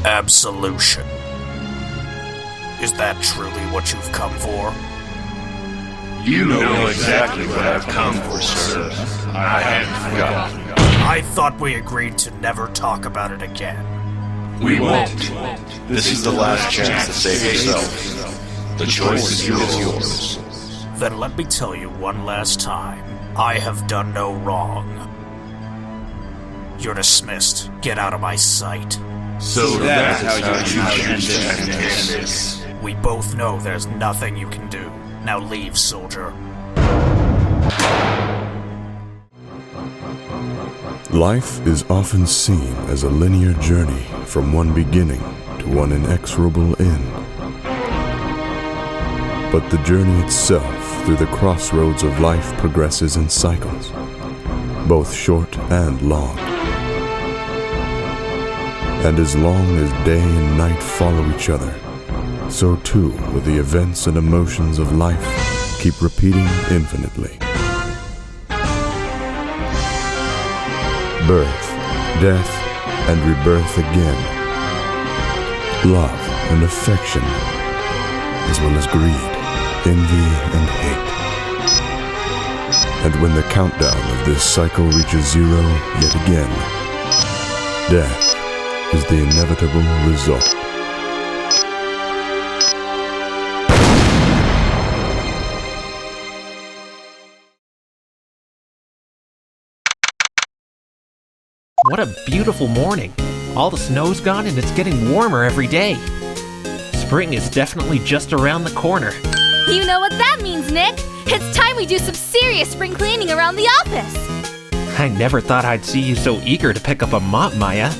Absolution. Is that truly what you've come for? You know exactly what I've come for, sir. I hadn't forgotten. I thought we agreed to never talk about it again. We won't. This is the last chance to save yourself. The choice is yours. Then let me tell you one last time. I have done no wrong. You're dismissed. Get out of my sight. So that's how you end this. We both know there's nothing you can do. Now leave, soldier. Life is often seen as a linear journey from one beginning to one inexorable end. But the journey itself through the crossroads of life progresses in cycles, both short and long. And as long as day and night follow each other, so too will the events and emotions of life keep repeating infinitely. Birth, death, and rebirth again. Love and affection, as well as greed, envy, and hate. And when the countdown of this cycle reaches zero yet again, death is the inevitable result. What a beautiful morning. All the snow's gone and it's getting warmer every day. Spring is definitely just around the corner. You know what that means, Nick. It's time we do some serious spring cleaning around the office. I never thought I'd see you so eager to pick up a mop, Maya.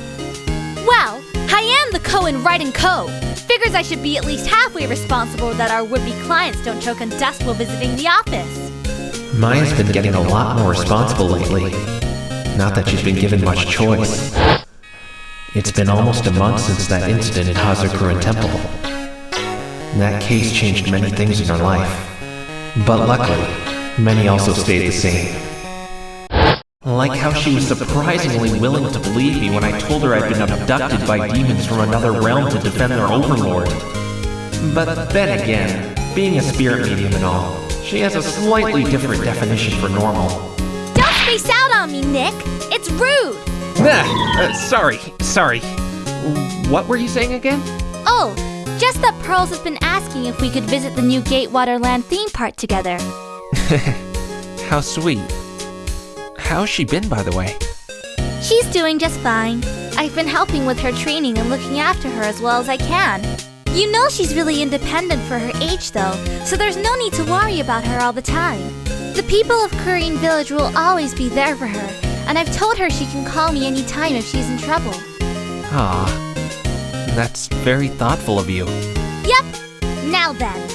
Well, I am the co in Wright & Co. Figures I should be at least halfway responsible that our would-be clients don't choke on dust while visiting the office. Maya's been getting a lot more responsible lately. Not that she's been given much choice. It's been almost a month since that incident at Hazukuran Temple. That case changed many things in her life. But luckily, many also stayed the same. Like how she was surprisingly willing to believe me when I told her I'd been abducted by demons from another realm to defend their overlord. But then again, being a spirit medium and all, she has a slightly different definition for normal. Don't space out on me, Nick! It's rude! Sorry. What were you saying again? Oh, just that Pearls has been asking if we could visit the new Gatewaterland theme park together. How sweet. How's she been, by the way? She's doing just fine. I've been helping with her training and looking after her as well as I can. You know she's really independent for her age, though, so there's no need to worry about her all the time. The people of Korean Village will always be there for her, and I've told her she can call me anytime if she's in trouble. Ah, that's very thoughtful of you. Yep. Now then,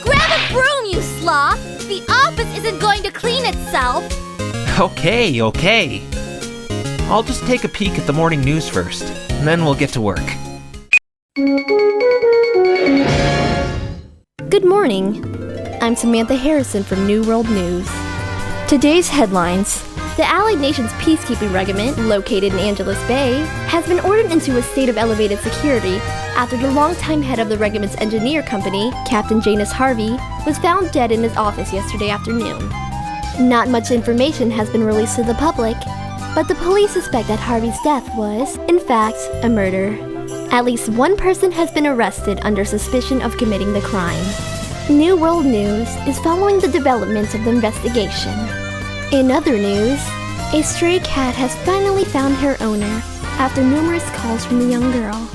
grab a broom, you sloth! The office isn't going to clean itself! Okay. I'll just take a peek at the morning news first, and then we'll get to work. Good morning. I'm Samantha Harrison from New World News. Today's headlines. The Allied Nations Peacekeeping Regiment, located in Angeles Bay, has been ordered into a state of elevated security after the longtime head of the regiment's engineer company, Captain Janus Harvey, was found dead in his office yesterday afternoon. Not much information has been released to the public, but the police suspect that Harvey's death was, in fact, a murder. At least one person has been arrested under suspicion of committing the crime. New World News is following the developments of the investigation. In other news, a stray cat has finally found her owner after numerous calls from the young girl.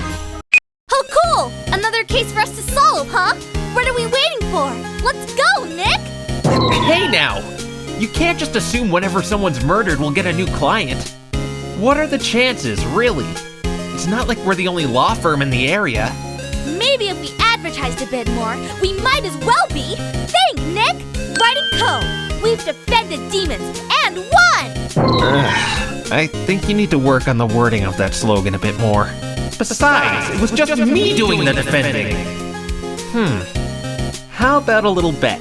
Oh cool! Another case for us to solve, huh? What are we waiting for? Let's go, Nick! Hey now! You can't just assume whenever someone's murdered we'll get a new client. What are the chances, really? It's not like we're the only law firm in the area. Maybe if we advertised a bit more, we might as well be. Think, Nick! Wright & Co. We've defended demons and won! I think you need to work on the wording of that slogan a bit more. Besides, it was just me doing the defending. How about a little bet?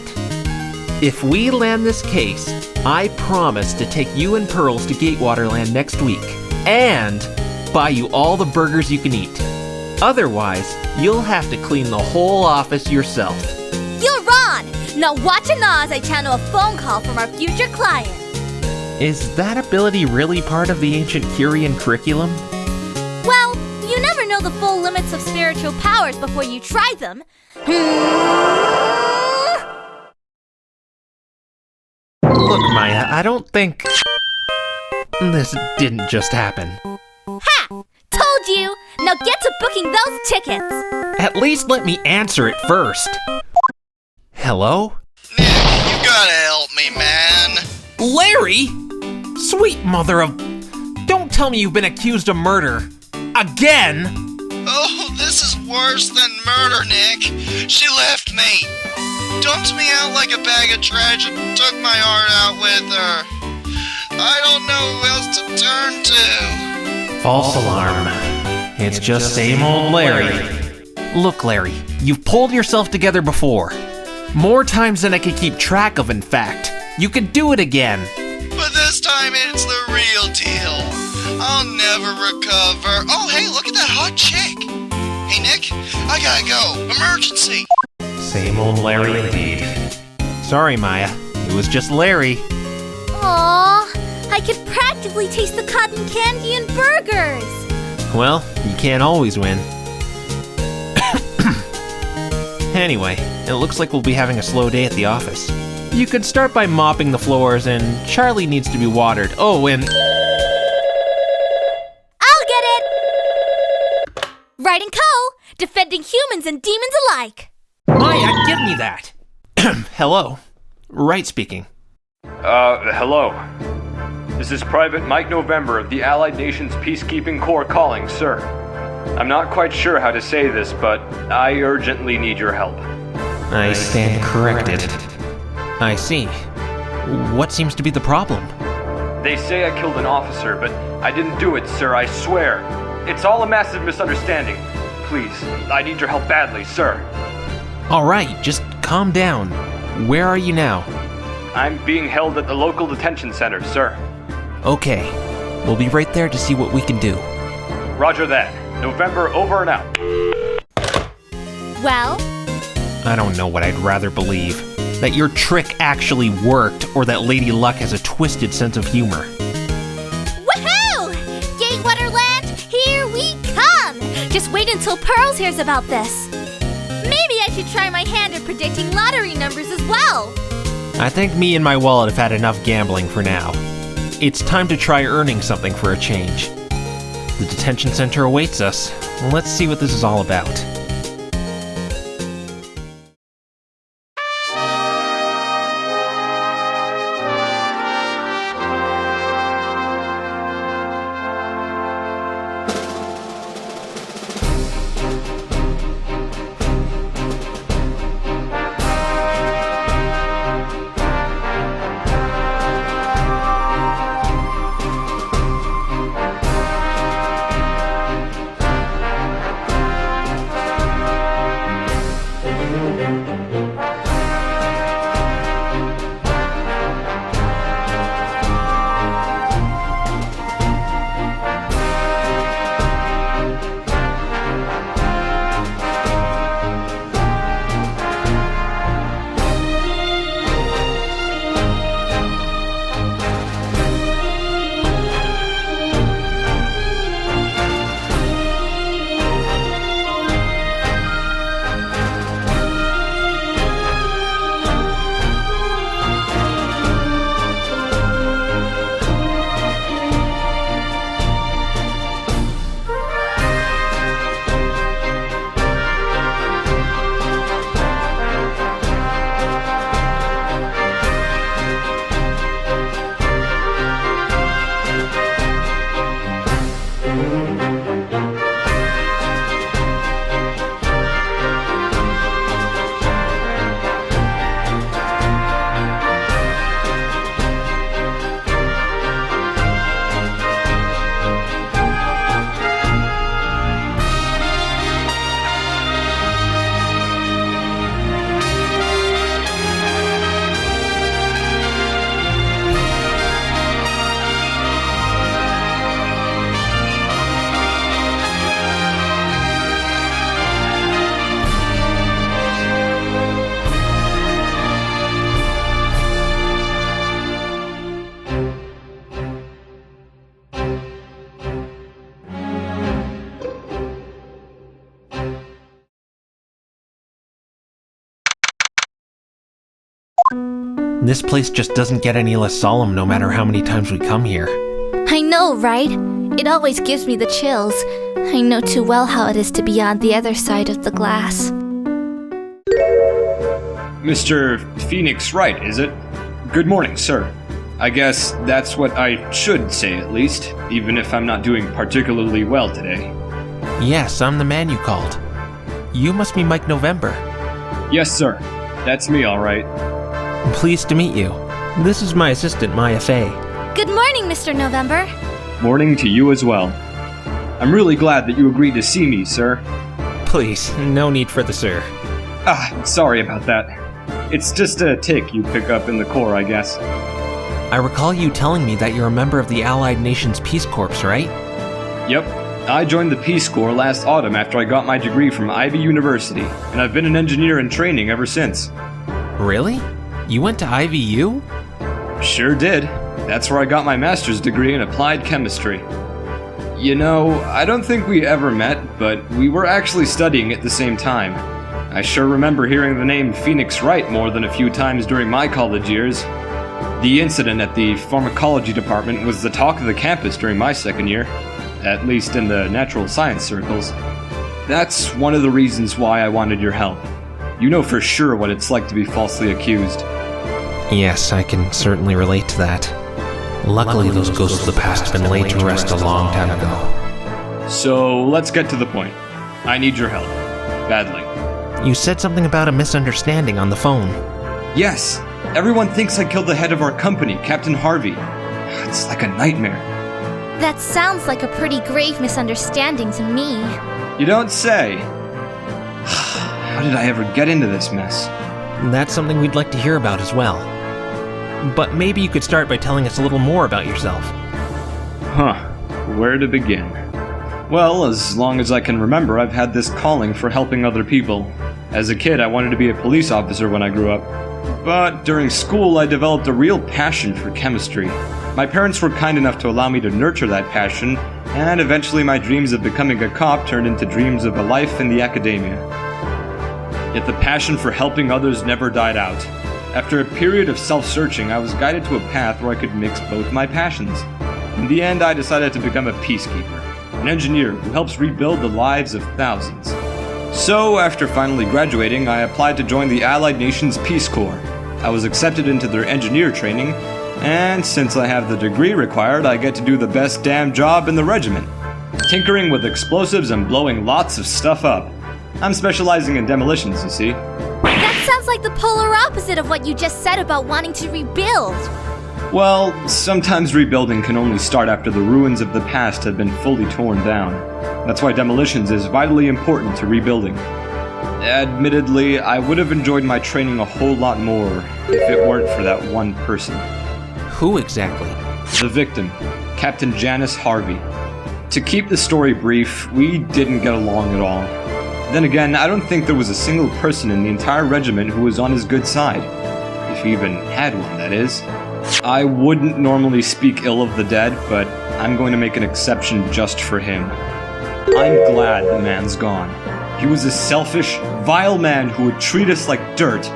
If we land this case, I promise to take you and Pearls to Gatewaterland next week and buy you all the burgers you can eat. Otherwise, you'll have to clean the whole office yourself. You're wrong! Now watch and know as I channel a phone call from our future client. Is that ability really part of the ancient Curian curriculum? Well, you never know the full limits of spiritual powers before you try them. Look, Maya, I don't think... this didn't just happen. Ha! Told you! Now get to booking those tickets! At least let me answer it first. Hello? Nick, you gotta help me, man. Larry? Sweet mother of... Don't tell me you've been accused of murder. Again? Oh, this is worse than murder, Nick. She left me. Dumped me out like a bag of trash and took my heart out with her. I don't know who else to turn to. False alarm. It's just same old Larry. Look, Larry, you've pulled yourself together before. More times than I could keep track of, in fact. You could do it again. But this time it's the real deal. I'll never recover. Oh, hey, look at that hot chick. Hey, Nick, I gotta go. Emergency. Same old Larry indeed. Sorry, Maya. It was just Larry. Aww, I could practically taste the cotton candy and burgers. Well, you can't always win. Anyway, it looks like we'll be having a slow day at the office. You could start by mopping the floors, and Charlie needs to be watered. Oh, and... I'll get it! Wright & Co., defending humans and demons alike. Maya, give me that! Hello. Wright speaking. Hello. This is Private Mike November of the Allied Nations Peacekeeping Corps calling, sir. I'm not quite sure how to say this, but I urgently need your help. I stand corrected. I see. What seems to be the problem? They say I killed an officer, but I didn't do it, sir, I swear. It's all a massive misunderstanding. Please, I need your help badly, sir. All right, just calm down. Where are you now? I'm being held at the local detention center, sir. Okay, we'll be right there to see what we can do. Roger that. November over and out. Well? I don't know what I'd rather believe. That your trick actually worked, or that Lady Luck has a twisted sense of humor. Woohoo! Gatewatterland, here we come! Just wait until Pearls hears about this. Maybe I should try my hand at predicting lottery numbers as well. I think me and my wallet have had enough gambling for now. It's time to try earning something for a change. The detention center awaits us. Let's see what this is all about. This place just doesn't get any less solemn no matter how many times we come here. I know, right? It always gives me the chills. I know too well how it is to be on the other side of the glass. Mr. Phoenix Wright, is it? Good morning, sir. I guess that's what I should say at least, even if I'm not doing particularly well today. Yes, I'm the man you called. You must be Mike November. Yes, sir. That's me, all right. Pleased to meet you. This is my assistant, Maya Fey. Good morning, Mr. November. Morning to you as well. I'm really glad that you agreed to see me, sir. Please, no need for the sir. Sorry about that. It's just a tick you pick up in the Corps, I guess. I recall you telling me that you're a member of the Allied Nations Peace Corps, right? Yep. I joined the Peace Corps last autumn after I got my degree from Ivy University, and I've been an engineer in training ever since. Really? You went to IVU? Sure did. That's where I got my master's degree in applied chemistry. You know, I don't think we ever met, but we were actually studying at the same time. I sure remember hearing the name Phoenix Wright more than a few times during my college years. The incident at the pharmacology department was the talk of the campus during my second year, at least in the natural science circles. That's one of the reasons why I wanted your help. You know for sure what it's like to be falsely accused. Yes, I can certainly relate to that. Luckily, those ghosts of the past have been laid to rest a long time ago. So, let's get to the point. I need your help. Badly. You said something about a misunderstanding on the phone. Yes! Everyone thinks I killed the head of our company, Captain Harvey. It's like a nightmare. That sounds like a pretty grave misunderstanding to me. You don't say. How did I ever get into this mess? That's something we'd like to hear about as well. But maybe you could start by telling us a little more about yourself. Where to begin? Well, as long as I can remember, I've had this calling for helping other people. As a kid, I wanted to be a police officer when I grew up. But during school, I developed a real passion for chemistry. My parents were kind enough to allow me to nurture that passion, and eventually my dreams of becoming a cop turned into dreams of a life in the academia. Yet the passion for helping others never died out. After a period of self-searching, I was guided to a path where I could mix both my passions. In the end, I decided to become a peacekeeper, an engineer who helps rebuild the lives of thousands. So, after finally graduating, I applied to join the Allied Nations Peace Corps. I was accepted into their engineer training, and since I have the degree required, I get to do the best damn job in the regiment. Tinkering with explosives and blowing lots of stuff up. I'm specializing in demolitions, you see. That sounds like the polar opposite of what you just said about wanting to rebuild. Well, sometimes rebuilding can only start after the ruins of the past have been fully torn down. That's why demolitions is vitally important to rebuilding. Admittedly, I would have enjoyed my training a whole lot more if it weren't for that one person. Who exactly? The victim, Captain Janice Harvey. To keep the story brief, we didn't get along at all. Then again, I don't think there was a single person in the entire regiment who was on his good side. If he even had one, that is. I wouldn't normally speak ill of the dead, but I'm going to make an exception just for him. I'm glad the man's gone. He was a selfish, vile man who would treat us like dirt,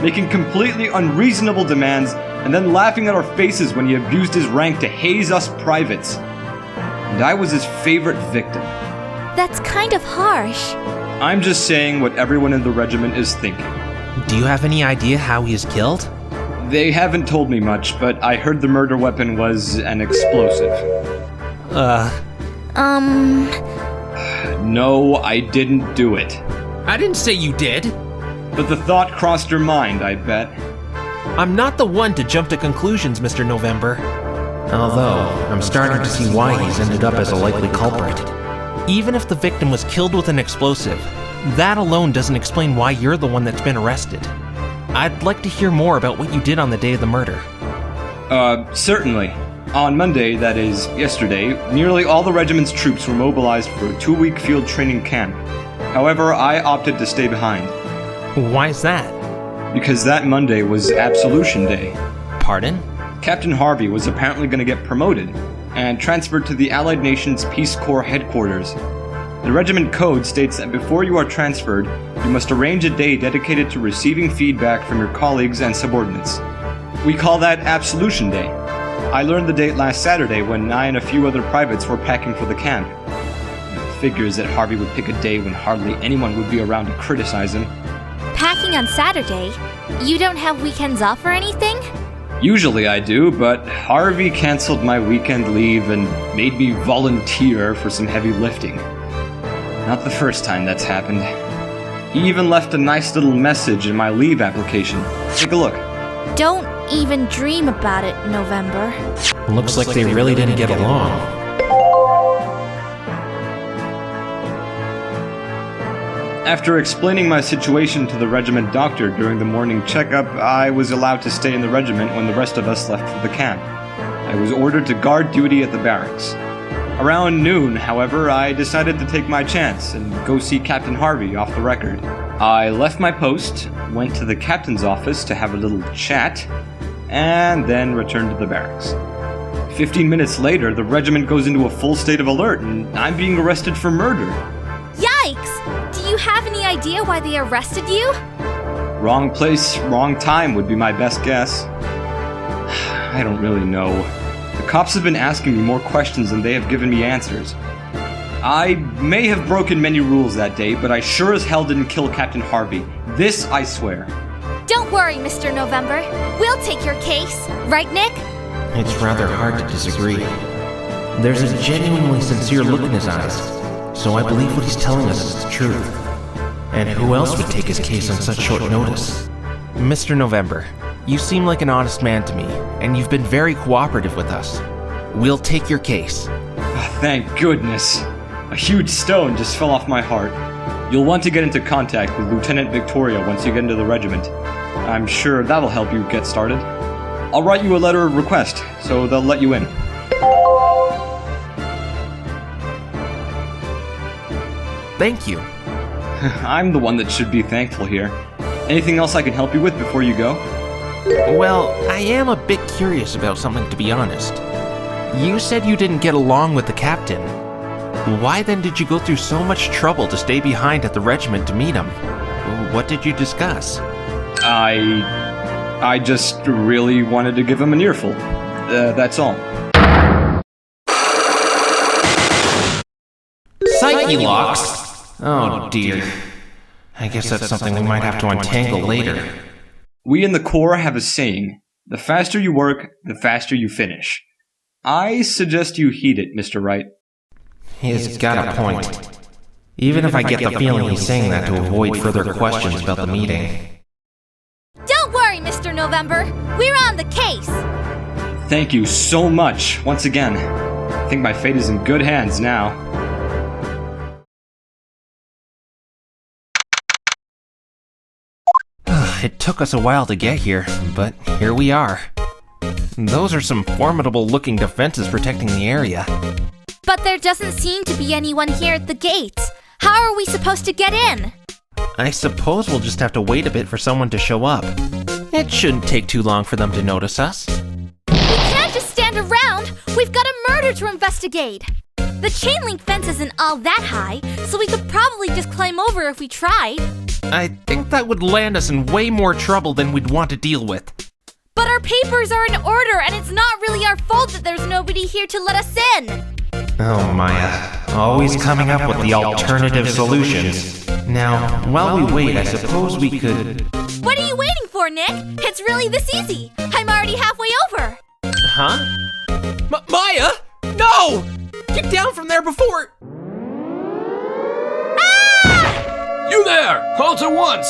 making completely unreasonable demands and then laughing at our faces when he abused his rank to haze us privates. And I was his favorite victim. That's kind of harsh. I'm just saying what everyone in the regiment is thinking. Do you have any idea how he is killed? They haven't told me much, but I heard the murder weapon was an explosive. No, I didn't do it. I didn't say you did. But the thought crossed your mind, I bet. I'm not the one to jump to conclusions, Mr. November. Although, I'm starting to see why he's ended up as a likely culprit. Even if the victim was killed with an explosive, that alone doesn't explain why you're the one that's been arrested. I'd like to hear more about what you did on the day of the murder. Certainly. On Monday, that is, yesterday, nearly all the regiment's troops were mobilized for a 2-week field training camp. However, I opted to stay behind. Why is that? Because that Monday was Absolution Day. Pardon? Captain Harvey was apparently going to get promoted and transferred to the Allied Nations Peace Corps headquarters. The regiment code states that before you are transferred, you must arrange a day dedicated to receiving feedback from your colleagues and subordinates. We call that Absolution Day. I learned the date last Saturday when I and a few other privates were packing for the camp. It figures that Harvey would pick a day when hardly anyone would be around to criticize him. Packing on Saturday? You don't have weekends off or anything? Usually I do, but Harvey canceled my weekend leave and made me volunteer for some heavy lifting. Not the first time that's happened. He even left a nice little message in my leave application. Take a look. Don't even dream about it, November. Looks like they really didn't get along. After explaining my situation to the regiment doctor during the morning checkup, I was allowed to stay in the regiment when the rest of us left for the camp. I was ordered to guard duty at the barracks. Around noon, however, I decided to take my chance and go see Captain Harvey off the record. I left my post, went to the captain's office to have a little chat, and then returned to the barracks. 15 minutes later, the regiment goes into a full state of alert, and I'm being arrested for murder. Yikes! Do you have any idea why they arrested you? Wrong place, wrong time would be my best guess. I don't really know. The cops have been asking me more questions than they have given me answers. I may have broken many rules that day, but I sure as hell didn't kill Captain Harvey. This I swear. Don't worry, Mr. November. We'll take your case. Right, Nick? It's rather hard to disagree. There's a genuinely sincere look in his eyes, so I believe what he's telling us is the truth. And who else would take his case on such short notice? Mr. November, you seem like an honest man to me, and you've been very cooperative with us. We'll take your case. Thank goodness. A huge stone just fell off my heart. You'll want to get into contact with Lieutenant Victoria once you get into the regiment. I'm sure that'll help you get started. I'll write you a letter of request, so they'll let you in. Thank you. I'm the one that should be thankful here. Anything else I can help you with before you go? Well, I am a bit curious about something, to be honest. You said you didn't get along with the captain. Why then did you go through so much trouble to stay behind at the regiment to meet him? What did you discuss? I just really wanted to give him an earful. That's all. Psyche locks? Oh dear. I guess that's something we might have to untangle later. We in the Corps have a saying, the faster you work, the faster you finish. I suggest you heed it, Mr. Wright. He's got a point. Even if I get the feeling he's saying that to avoid further questions about the meeting. Don't worry, Mr. November. We're on the case. Thank you so much, once again. I think my fate is in good hands now. It took us a while to get here, but here we are. Those are some formidable-looking defenses protecting the area. But there doesn't seem to be anyone here at the gates. How are we supposed to get in? I suppose we'll just have to wait a bit for someone to show up. It shouldn't take too long for them to notice us. We can't just stand around. We've got a murder to investigate. The chain link fence isn't all that high, so we could probably just climb over if we tried. I think that would land us in way more trouble than we'd want to deal with. But our papers are in order, and it's not really our fault that there's nobody here to let us in. Oh, Maya. Always coming up with the alternative solutions. Now, while we wait, I suppose we could... What are you waiting for, Nick? It's really this easy. I'm already halfway over. Huh? Maya! No! Get down from there before... Ah! You there! Halt at once!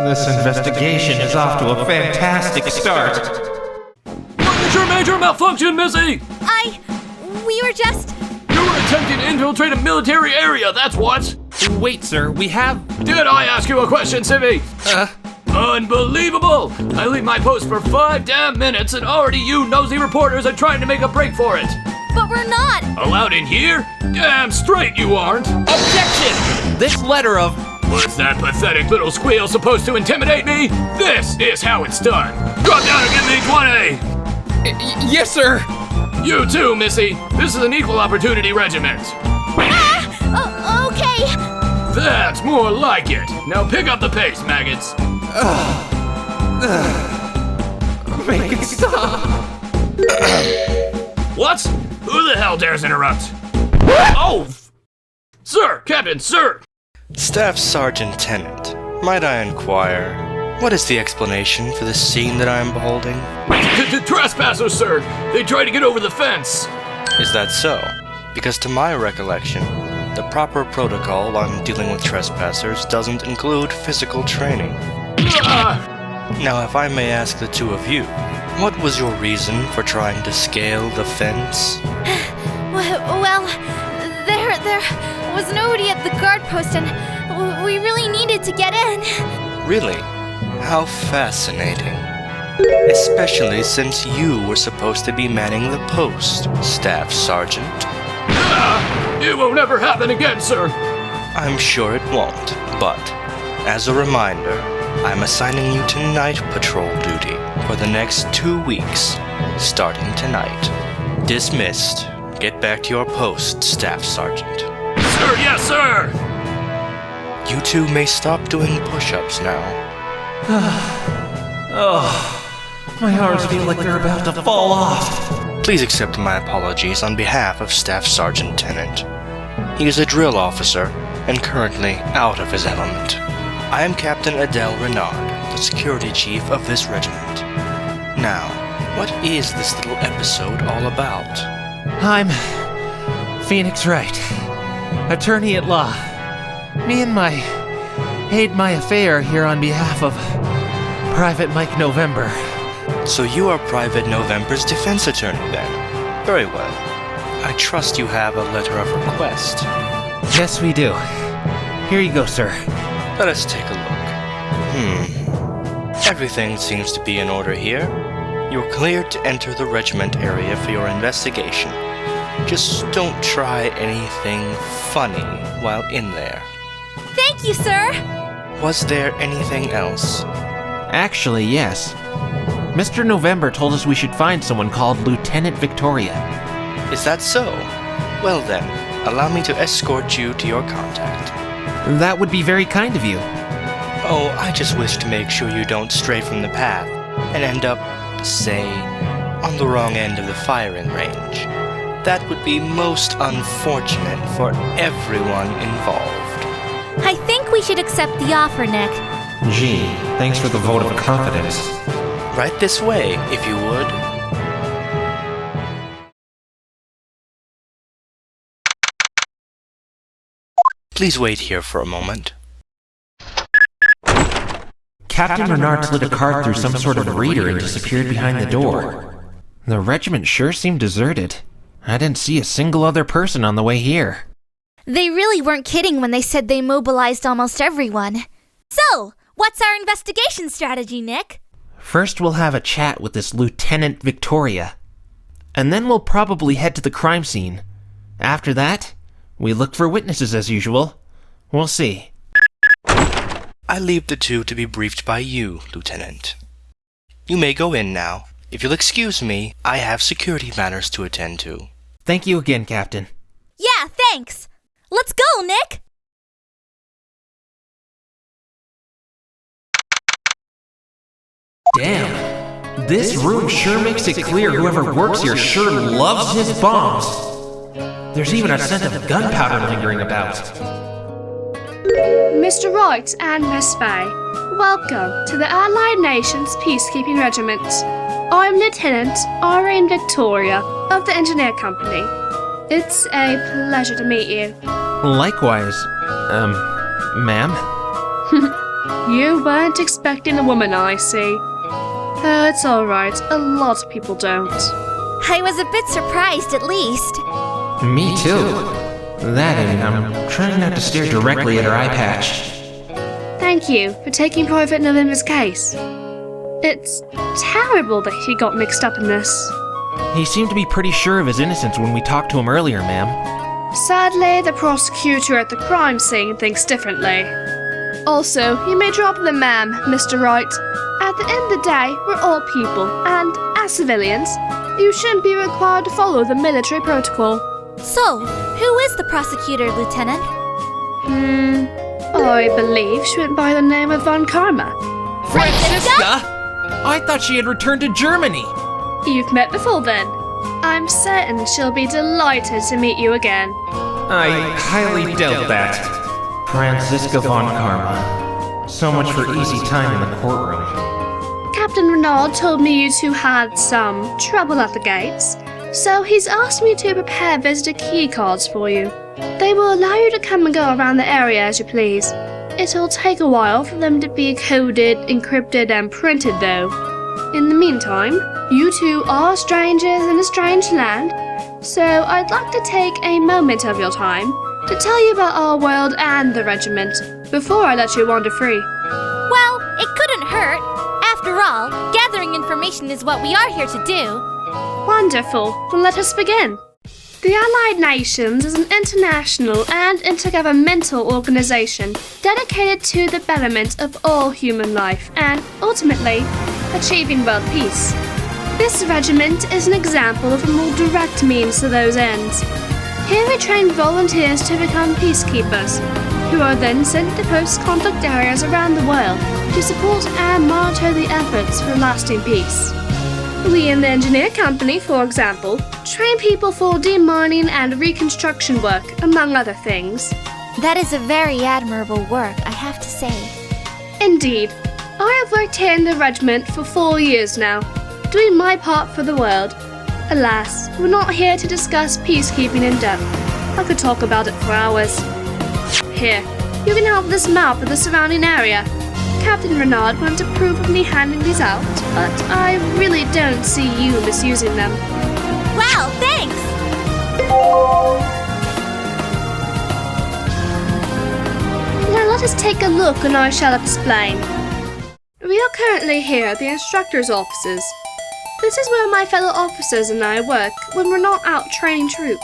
This investigation is off to a fantastic start. What is your major malfunction, Missy? We were just... You were attempting to infiltrate a military area, that's what! Wait, sir, we have... Did I ask you a question, Civvy? Unbelievable! I leave my post for 5 damn minutes and already you nosy reporters are trying to make a break for it! But we're not! Allowed in here? Damn straight you aren't! Objection! This letter of... Was that pathetic little squeal supposed to intimidate me? This is how it's done! Drop down and give me 20! Yes, sir! You too, Missy! This is an equal opportunity regiment! Ah! Okay! That's more like it! Now pick up the pace, maggots! Make it stop! What? Who the hell dares interrupt? Oh! Sir! Captain, sir! Staff Sergeant Tennant, might I inquire, what is the explanation for this scene that I am beholding? The trespassers, sir! They tried to get over the fence! Is that so? Because to my recollection, the proper protocol on dealing with trespassers doesn't include physical training. Now, if I may ask the two of you, what was your reason for trying to scale the fence? Well, there was nobody at the guard post, and we really needed to get in. Really? How fascinating. Especially since you were supposed to be manning the post, Staff Sergeant. It won't ever happen again, sir! I'm sure it won't, but as a reminder, I'm assigning you to night patrol duty for the next 2 weeks, starting tonight. Dismissed. Get back to your post, Staff Sergeant. Sir, yes, sir! You two may stop doing push-ups now. Oh, my arms feel like they're about to fall off. Please accept my apologies on behalf of Staff Sergeant Tennant. He is a drill officer and currently out of his element. I am Captain Adele Renard, the security chief of this regiment. Now, what is this little episode all about? I'm Phoenix Wright, attorney at law. Me and my aide Maya Fay are here on behalf of Private Mike November. So you are Private November's defense attorney then? Very well. I trust you have a letter of request. Yes, we do. Here you go, sir. Let us take a look. Everything seems to be in order here. You're cleared to enter the regiment area for your investigation. Just don't try anything funny while in there. Thank you, sir! Was there anything else? Actually, yes. Mr. November told us we should find someone called Lieutenant Victoria. Is that so? Well then, allow me to escort you to your contact. That would be very kind of you. Oh, I just wish to make sure you don't stray from the path and end up, say, on the wrong end of the firing range. That would be most unfortunate for everyone involved. I think we should accept the offer, Nick. Gee, thanks for the vote of confidence. Right this way, if you would. Please wait here for a moment. Captain Renard slid a card through some sort of reader and disappeared behind the door. The regiment sure seemed deserted. I didn't see a single other person on the way here. They really weren't kidding when they said they mobilized almost everyone. So, what's our investigation strategy, Nick? First, we'll have a chat with this Lieutenant Victoria. And then we'll probably head to the crime scene. After that, we look for witnesses as usual. We'll see. I leave the two to be briefed by you, Lieutenant. You may go in now. If you'll excuse me, I have security matters to attend to. Thank you again, Captain. Yeah, thanks. Let's go, Nick! Damn. This room sure makes it clear whoever works here sure loves his bombs. There's even a scent of gunpowder lingering about. Mr. Wright and Miss Fay, welcome to the Allied Nations Peacekeeping Regiment. I'm Lieutenant Irene Victoria of the Engineer Company. It's a pleasure to meet you. Likewise, ma'am? You weren't expecting a woman, I see. Oh, it's alright. A lot of people don't. I was a bit surprised, at least. Me too. That and I'm trying not to stare directly at her eye patch. Thank you for taking Private November's case. It's terrible that he got mixed up in this. He seemed to be pretty sure of his innocence when we talked to him earlier, ma'am. Sadly, the prosecutor at the crime scene thinks differently. Also, you may drop the ma'am, Mr. Wright. At the end of the day, we're all people, and as civilians, you shouldn't be required to follow the military protocol. So, who is the prosecutor, Lieutenant? I believe she went by the name of Von Karma. Francisca? I thought she had returned to Germany. You've met before then. I'm certain she'll be delighted to meet you again. I highly doubt that. Franziska von Karma. So much for easy time in the courtroom. Captain Renard told me you two had some trouble at the gates, so he's asked me to prepare visitor key cards for you. They will allow you to come and go around the area as you please. It'll take a while for them to be coded, encrypted, and printed though. In the meantime, you two are strangers in a strange land, so I'd like to take a moment of your time to tell you about our world and the regiment before I let you wander free. Well, it couldn't hurt. After all, gathering information is what we are here to do. Wonderful. Then let us begin. The Allied Nations is an international and intergovernmental organization dedicated to the betterment of all human life and, ultimately, achieving world peace. This regiment is an example of a more direct means to those ends. Here we train volunteers to become peacekeepers, who are then sent to post-conflict areas around the world to support and monitor the efforts for lasting peace. We in the engineer company, for example, train people for demining and reconstruction work, among other things. That is a very admirable work, I have to say. Indeed. I have worked here in the regiment for 4 years now, doing my part for the world. Alas, we're not here to discuss peacekeeping in depth. I could talk about it for hours. Here, you can have this map of the surrounding area. Captain Renard wanted to approve of me handing these out, but I really don't see you misusing them. Wow, thanks! Now let us take a look and I shall explain. We are currently here at the instructor's offices. This is where my fellow officers and I work when we're not out training troops.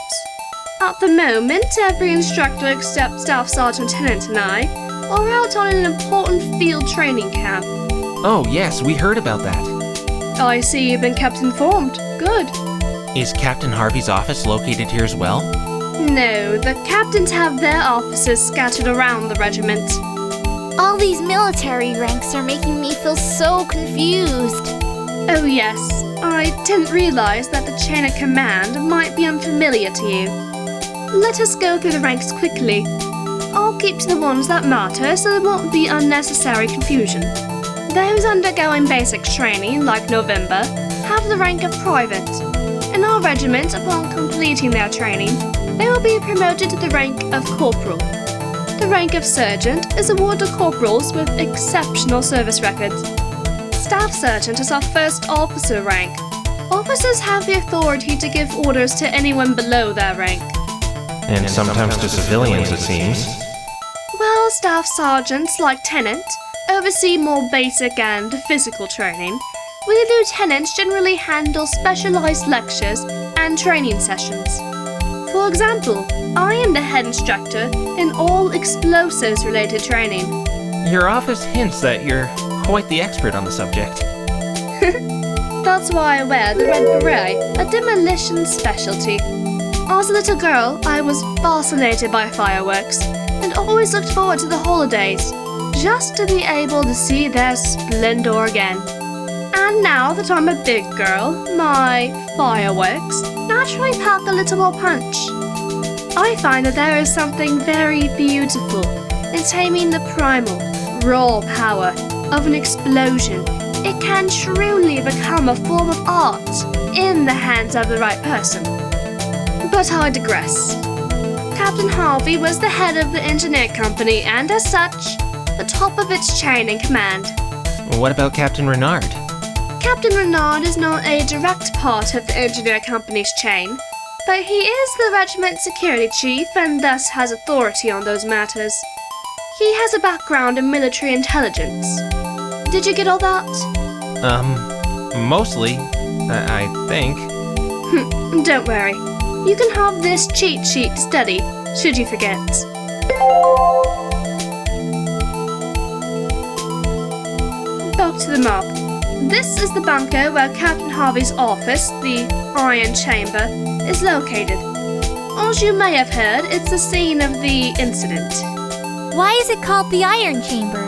At the moment, every instructor except Staff Sergeant Tennant and I are out on an important field training camp. Oh yes, we heard about that. I see you've been kept informed. Good. Is Captain Harvey's office located here as well? No, the captains have their offices scattered around the regiment. All these military ranks are making me feel so confused. Oh yes, I didn't realize that the chain of command might be unfamiliar to you. Let us go through the ranks quickly. I'll keep to the ones that matter so there won't be unnecessary confusion. Those undergoing basics training, like November, have the rank of private. In our regiment, upon completing their training, they will be promoted to the rank of corporal. The rank of sergeant is awarded to corporals with exceptional service records. Staff sergeant is our first officer rank. Officers have the authority to give orders to anyone below their rank. And sometimes to civilians, it seems. Well, staff sergeants, like Tennant, oversee more basic and physical training, while the lieutenants generally handle specialized lectures and training sessions. For example, I am the head instructor in all explosives-related training. Your office hints that you're quite the expert on the subject. That's why I wear the red beret, a demolition specialty. As a little girl, I was fascinated by fireworks and always looked forward to the holidays, just to be able to see their splendor again. And now that I'm a big girl, my fireworks naturally pack a little more punch. I find that there is something very beautiful in taming the primal, raw power of an explosion. It can truly become a form of art in the hands of the right person. But I digress. Captain Harvey was the head of the engineer company and, as such, the top of its chain in command. What about Captain Renard? Captain Renard is not a direct part of the engineer company's chain, but he is the regiment security chief and thus has authority on those matters. He has a background in military intelligence. Did you get all that? Mostly, I think. Don't worry. You can have this cheat sheet to study, should you forget. Back to the map. This is the bunker where Captain Harvey's office, the Iron Chamber, is located. As you may have heard, it's the scene of the incident. Why is it called the Iron Chamber?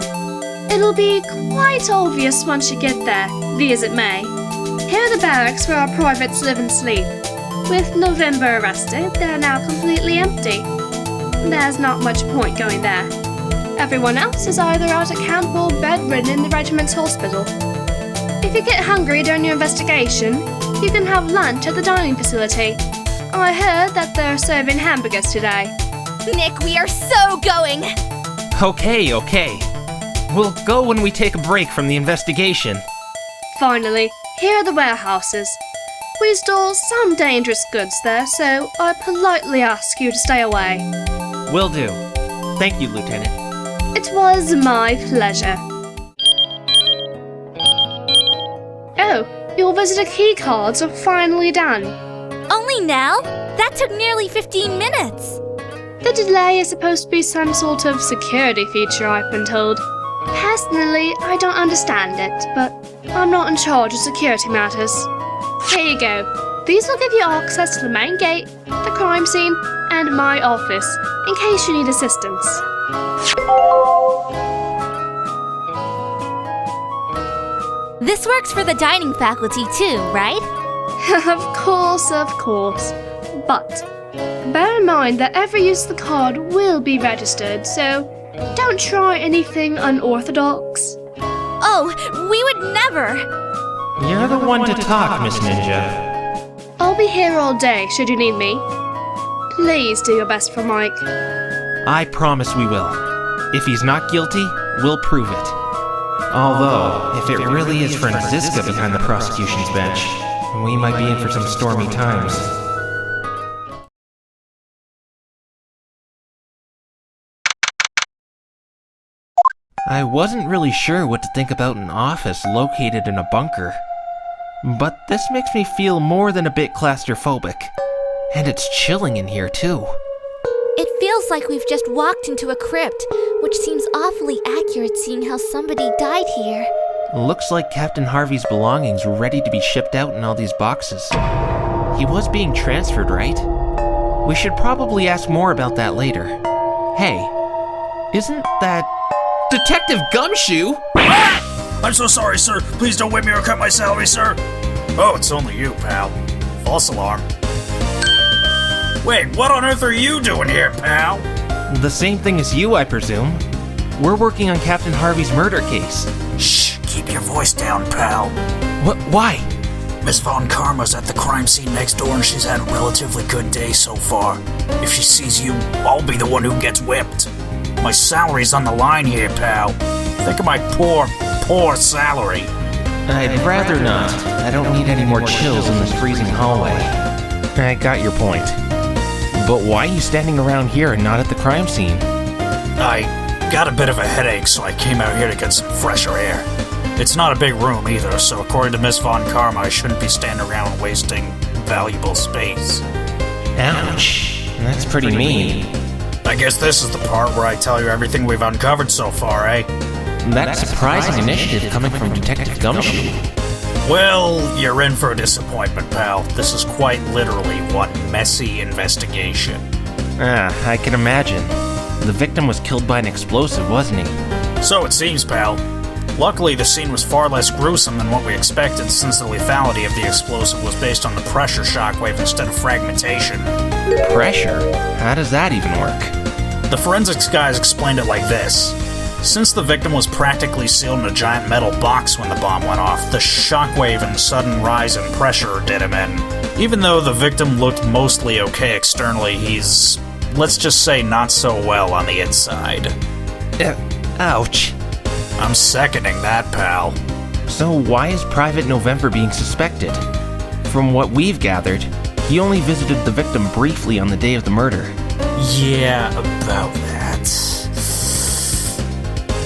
It'll be quite obvious once you get there. be as it may, here are the barracks where our privates live and sleep. With November arrested, they're now completely empty. There's not much point going there. Everyone else is either out at camp or bedridden in the regiment's hospital. If you get hungry during your investigation, you can have lunch at the dining facility. I heard that they're serving hamburgers today. Nick, we are so going! Okay. We'll go when we take a break from the investigation. Finally, here are the warehouses. We store some dangerous goods there, so I politely ask you to stay away. Will do. Thank you, Lieutenant. It was my pleasure. Oh, your visitor key cards are finally done. Only now? That took nearly 15 minutes. The delay is supposed to be some sort of security feature, I've been told. Personally, I don't understand it, but I'm not in charge of security matters. Here you go. These will give you access to the main gate, the crime scene, and my office, in case you need assistance. This works for the dining faculty too, right? Of course. But bear in mind that every use of the card will be registered, so don't try anything unorthodox. Oh, we would never! You're the one to talk, Miss Ninja. I'll be here all day should you need me. Please do your best for Mike. I promise we will. If he's not guilty, we'll prove it. Although, if it really is Franziska behind the prosecution's bench, we might be in for some stormy times. I wasn't really sure what to think about an office located in a bunker. But this makes me feel more than a bit claustrophobic. And it's chilling in here, too. It feels like we've just walked into a crypt, which seems awfully accurate seeing how somebody died here. Looks like Captain Harvey's belongings were ready to be shipped out in all these boxes. He was being transferred, right? We should probably ask more about that later. Hey, isn't that Detective Gumshoe? Ah! I'm so sorry, sir. Please don't whip me or cut my salary, sir. Oh, it's only you, pal. False alarm. Wait, what on earth are you doing here, pal? The same thing as you, I presume. We're working on Captain Harvey's murder case. Shh, keep your voice down, pal. Why? Miss Von Karma's at the crime scene next door and she's had a relatively good day so far. If she sees you, I'll be the one who gets whipped. My salary's on the line here, pal. Think of my poor salary. I'd rather not. I don't need any more chills in this freezing hallway. I got your point. But why are you standing around here and not at the crime scene? I got a bit of a headache, so I came out here to get some fresher air. It's not a big room either, so according to Miss Von Karma, I shouldn't be standing around wasting valuable space. Ouch. That's pretty mean. I guess this is the part where I tell you everything we've uncovered so far, eh? That's surprising initiative coming from Detective Gumshoe. Well, you're in for a disappointment, pal. This is quite literally one messy investigation. I can imagine. The victim was killed by an explosive, wasn't he? So it seems, pal. Luckily, the scene was far less gruesome than what we expected, since the lethality of the explosive was based on the pressure shockwave instead of fragmentation. Pressure? How does that even work? The forensics guys explained it like this. Since the victim was practically sealed in a giant metal box when the bomb went off, the shockwave and sudden rise in pressure did him in. Even though the victim looked mostly okay externally, he's, let's just say, not so well on the inside. Ouch. I'm seconding that, pal. So why is Private November being suspected? From what we've gathered, he only visited the victim briefly on the day of the murder. Yeah, about that.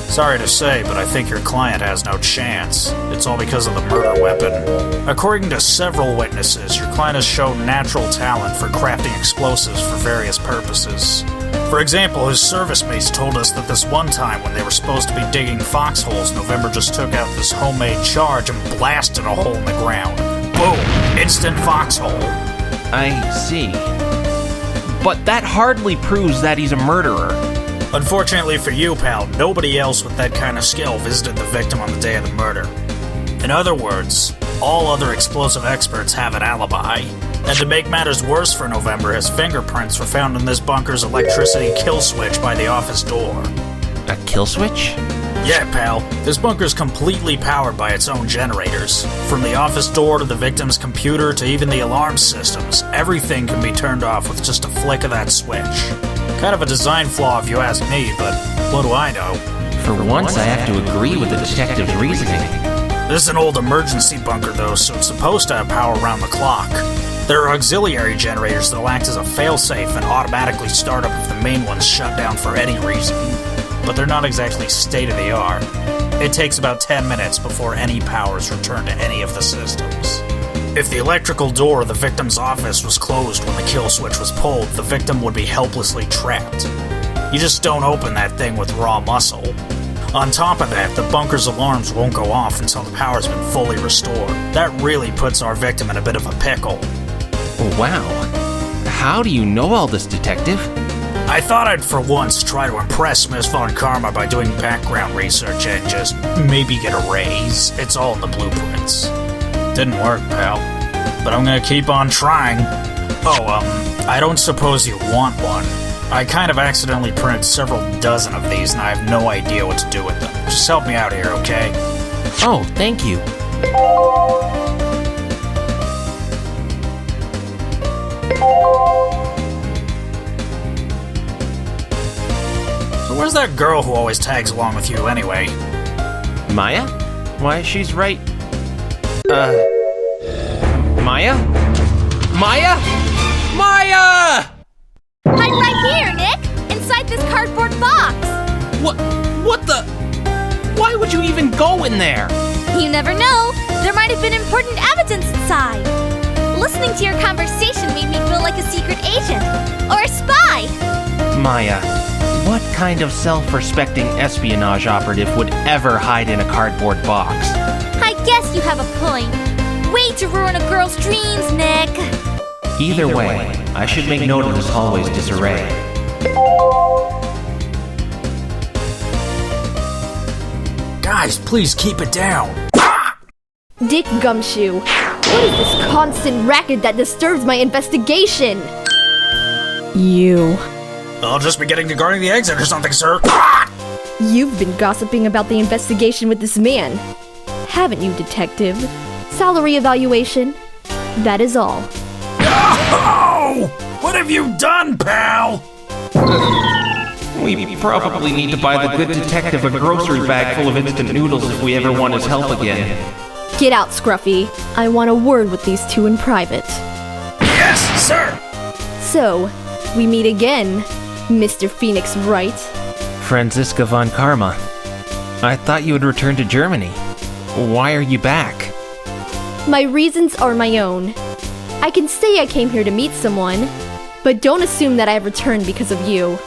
Sorry to say, but I think your client has no chance. It's all because of the murder weapon. According to several witnesses, your client has shown natural talent for crafting explosives for various purposes. For example, his service mates told us that this one time when they were supposed to be digging foxholes, November just took out this homemade charge and blasted a hole in the ground. Boom! Instant foxhole. I see. But that hardly proves that he's a murderer. Unfortunately for you, pal, nobody else with that kind of skill visited the victim on the day of the murder. In other words, all other explosive experts have an alibi. And to make matters worse for November, his fingerprints were found in this bunker's electricity kill switch by the office door. A kill switch? Yeah, pal. This bunker's completely powered by its own generators. From the office door to the victim's computer to even the alarm systems, everything can be turned off with just a flick of that switch. Kind of a design flaw if you ask me, but what do I know? For once, I have to agree with the detective's reasoning. This is an old emergency bunker though, so it's supposed to have power around the clock. There are auxiliary generators that'll act as a failsafe and automatically start up if the main one's shut down for any reason. But they're not exactly state-of-the-art. It takes about 10 minutes before any power is returned to any of the systems. If the electrical door of the victim's office was closed when the kill switch was pulled, the victim would be helplessly trapped. You just don't open that thing with raw muscle. On top of that, the bunker's alarms won't go off until the power's been fully restored. That really puts our victim in a bit of a pickle. Wow. How do you know all this, Detective? I thought I'd for once try to impress Miss Von Karma by doing background research and just maybe get a raise. It's all in the blueprints. Didn't work, pal. But I'm gonna keep on trying. I don't suppose you want one. I kind of accidentally printed several dozen of these and I have no idea what to do with them. Just help me out here, okay? Oh, thank you. So where's that girl who always tags along with you anyway? Maya? Why, she's right... Maya? Maya? Maya! I'm right here, Nick! Inside this cardboard box! What the... Why would you even go in there? You never know. There might have been important evidence inside. Listening to your conversation made me feel like a secret agent. Or a spy! Maya, what kind of self-respecting espionage operative would ever hide in a cardboard box? I guess you have a point. Way to ruin a girl's dreams, Nick! Either way, I should make note of this hallway's disarray. Guys, please keep it down. Dick Gumshoe, what is this constant racket that disturbs my investigation? You. I'll just be getting to guarding the exit or something, sir. You've been gossiping about the investigation with this man, haven't you, Detective? Salary evaluation? That is all. Oh! What have you done, pal? We probably need to buy the good detective a grocery bag full of instant noodles if we ever want his help again. Get out, Scruffy. I want a word with these two in private. Yes, sir! So, we meet again, Mr. Phoenix Wright. Franziska von Karma. I thought you had returned to Germany. Why are you back? My reasons are my own. I can say I came here to meet someone, but don't assume that I have returned because of you.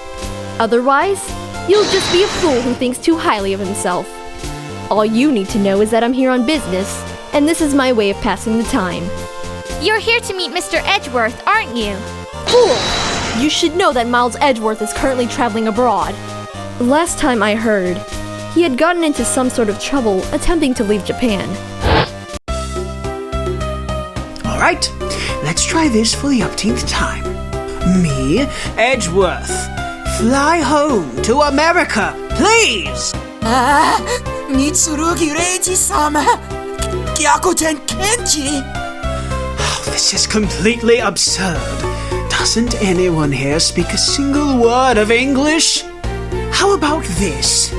Otherwise, you'll just be a fool who thinks too highly of himself. All you need to know is that I'm here on business, and this is my way of passing the time. You're here to meet Mr. Edgeworth, aren't you? Fool! You should know that Miles Edgeworth is currently traveling abroad. Last time I heard, he had gotten into some sort of trouble attempting to leave Japan. Alright, let's try this for the upteenth time. Me, Edgeworth, fly home to America, please! Mitsurugi Reiji-sama! Gyakuten Kenji! Oh, this is completely absurd. Doesn't anyone here speak a single word of English? How about this?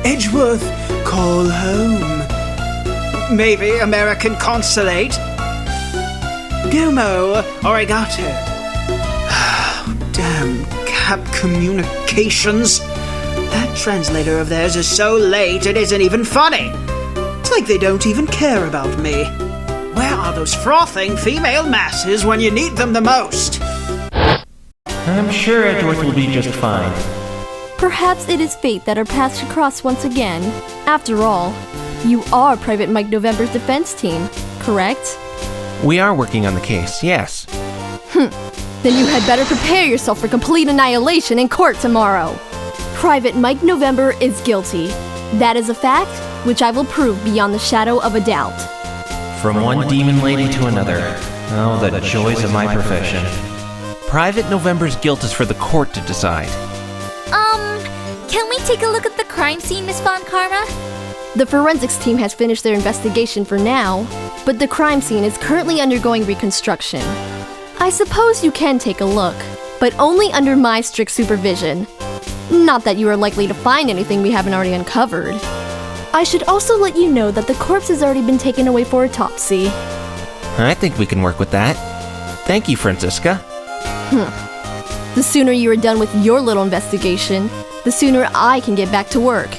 Edgeworth, call home. Maybe American consulate? Gumu, arigato. Damn Cap Communications. That translator of theirs is so late it isn't even funny. It's like they don't even care about me. Where are those frothing female masses when you need them the most? I'm sure Edgeworth will be just fine. Perhaps it is fate that our paths should cross once again. After all, you are Private Mike November's defense team, correct? We are working on the case, yes. Then you had better prepare yourself for complete annihilation in court tomorrow. Private Mike November is guilty. That is a fact, which I will prove beyond the shadow of a doubt. From one demon lady to another. Oh, the joys of my profession. Private November's guilt is for the court to decide. Can we take a look at the crime scene, Miss Von Karma? The forensics team has finished their investigation for now, but the crime scene is currently undergoing reconstruction. I suppose you can take a look, but only under my strict supervision. Not that you are likely to find anything we haven't already uncovered. I should also let you know that the corpse has already been taken away for autopsy. I think we can work with that. Thank you, Franziska. The sooner you are done with your little investigation, the sooner I can get back to work.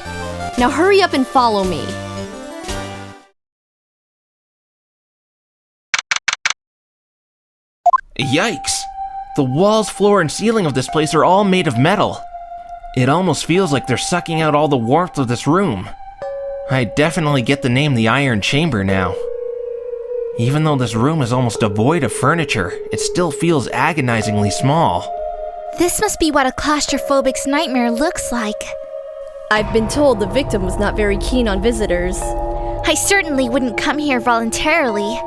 Now hurry up and follow me. Yikes! The walls, floor, and ceiling of this place are all made of metal. It almost feels like they're sucking out all the warmth of this room. I definitely get the name the Iron Chamber now. Even though this room is almost devoid of furniture, it still feels agonizingly small. This must be what a claustrophobic's nightmare looks like. I've been told the victim was not very keen on visitors. I certainly wouldn't come here voluntarily.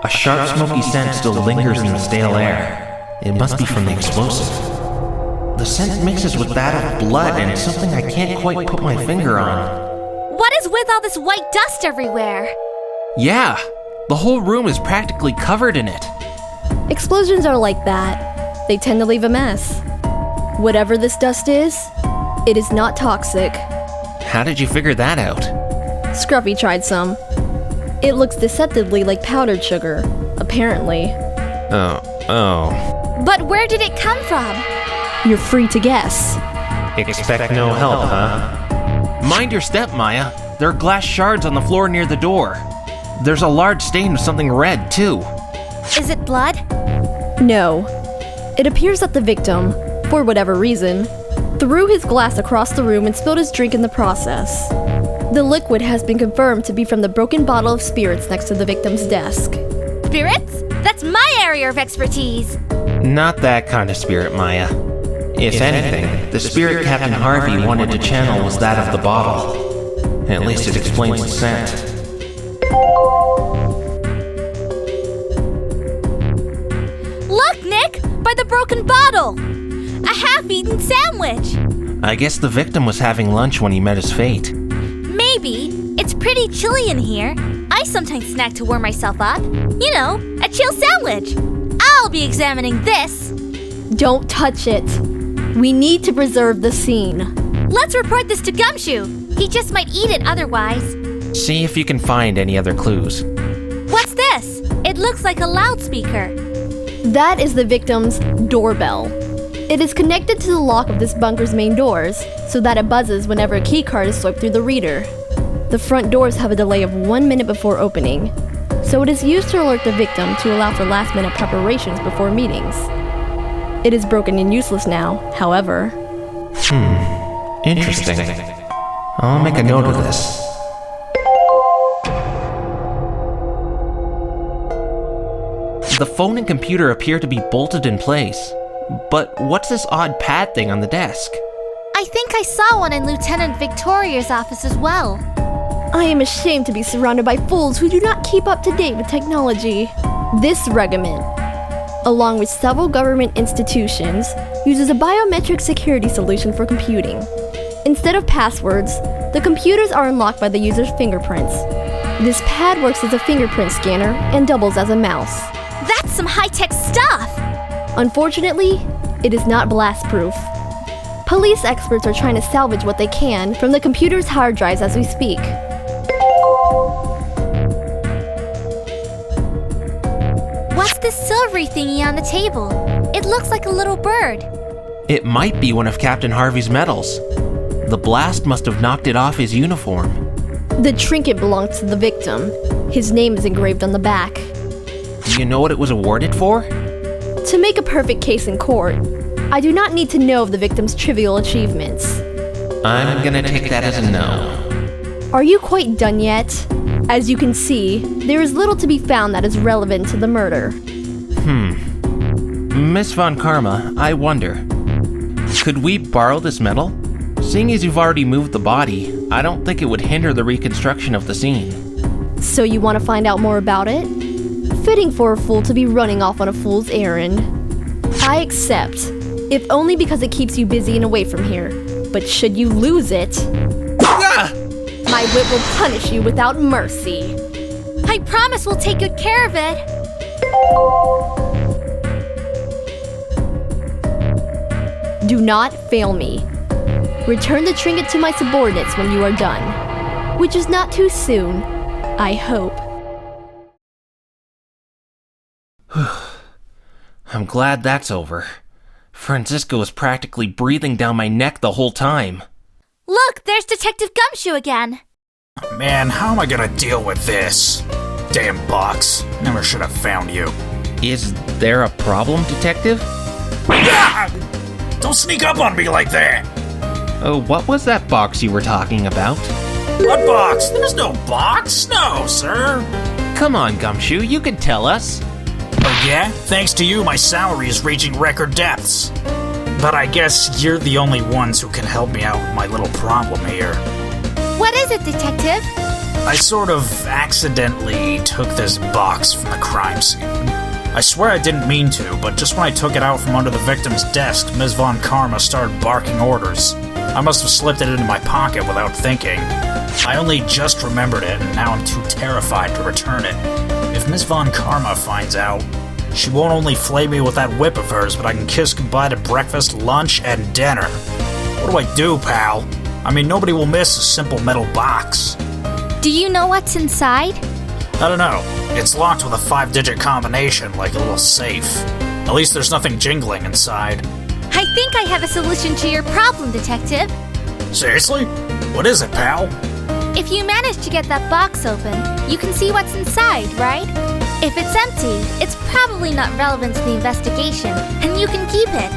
A sharp, smoky scent still lingers in the stale air. It must be from the explosive. The scent mixes with that of blood, and it's something I can't quite put my finger on. What is with all this white dust everywhere? Yeah, the whole room is practically covered in it. Explosions are like that. They tend to leave a mess. Whatever this dust is, it is not toxic. How did you figure that out? Scruffy tried some. It looks deceptively like powdered sugar, apparently. Oh. But where did it come from? You're free to guess. Expect no help, huh? Mind your step, Maya. There are glass shards on the floor near the door. There's a large stain of something red, too. Is it blood? No. It appears that the victim, for whatever reason, threw his glass across the room and spilled his drink in the process. The liquid has been confirmed to be from the broken bottle of spirits next to the victim's desk. Spirits? That's my area of expertise. Not that kind of spirit, Maya. If anything, the spirit Captain Harvey wanted to channel was that of the bottle. At least it explains the scent. Look, Nick! By the broken bottle! A half-eaten sandwich! I guess the victim was having lunch when he met his fate. Maybe. It's pretty chilly in here. I sometimes snack to warm myself up. You know, a chill sandwich. I'll be examining this. Don't touch it. We need to preserve the scene. Let's report this to Gumshoe. He just might eat it otherwise. See if you can find any other clues. What's this? It looks like a loudspeaker. That is the victim's doorbell. It is connected to the lock of this bunker's main doors, so that it buzzes whenever a keycard is swiped through the reader. The front doors have a delay of 1 minute before opening, so it is used to alert the victim to allow for last-minute preparations before meetings. It is broken and useless now, however. Interesting. I'll make a note of this. The phone and computer appear to be bolted in place. But what's this odd pad thing on the desk? I think I saw one in Lieutenant Victoria's office as well. I am ashamed to be surrounded by fools who do not keep up to date with technology. This regiment, along with several government institutions, uses a biometric security solution for computing. Instead of passwords, the computers are unlocked by the user's fingerprints. This pad works as a fingerprint scanner and doubles as a mouse. That's some high-tech stuff! Unfortunately, it is not blast-proof. Police experts are trying to salvage what they can from the computer's hard drives as we speak. What's this silvery thingy on the table? It looks like a little bird. It might be one of Captain Harvey's medals. The blast must have knocked it off his uniform. The trinket belongs to the victim. His name is engraved on the back. Do you know what it was awarded for? To make a perfect case in court, I do not need to know of the victim's trivial achievements. I'm gonna take that as a no. Are you quite done yet? As you can see, there is little to be found that is relevant to the murder. Miss Von Karma, I wonder, could we borrow this medal? Seeing as you've already moved the body, I don't think it would hinder the reconstruction of the scene. So you want to find out more about it? Fitting for a fool to be running off on a fool's errand. I accept, if only because it keeps you busy and away from here. But should you lose it, my whip will punish you without mercy. I promise we'll take good care of it. Do not fail me. Return the trinket to my subordinates when you are done. Which is not too soon, I hope. I'm glad that's over. Francisco was practically breathing down my neck the whole time. Look, there's Detective Gumshoe again. Man, how am I gonna deal with this? Damn box. Never should have found you. Is there a problem, Detective? Ah! Don't sneak up on me like that! What was that box you were talking about? What box? There's no box. No, sir. Come on, Gumshoe, you can tell us. Oh yeah? Thanks to you, my salary is reaching record depths. But I guess you're the only ones who can help me out with my little problem here. What is it, Detective? I sort of accidentally took this box from the crime scene. I swear I didn't mean to, but just when I took it out from under the victim's desk, Ms. Von Karma started barking orders. I must have slipped it into my pocket without thinking. I only just remembered it, and now I'm too terrified to return it. If Ms. Von Karma finds out, she won't only flay me with that whip of hers, but I can kiss goodbye to breakfast, lunch, and dinner. What do I do, pal? I mean, nobody will miss a simple metal box. Do you know what's inside? I don't know. It's locked with a 5-digit combination, like a little safe. At least there's nothing jingling inside. I think I have a solution to your problem, Detective. Seriously? What is it, pal? If you manage to get that box open, you can see what's inside, right? If it's empty, it's probably not relevant to the investigation, and you can keep it.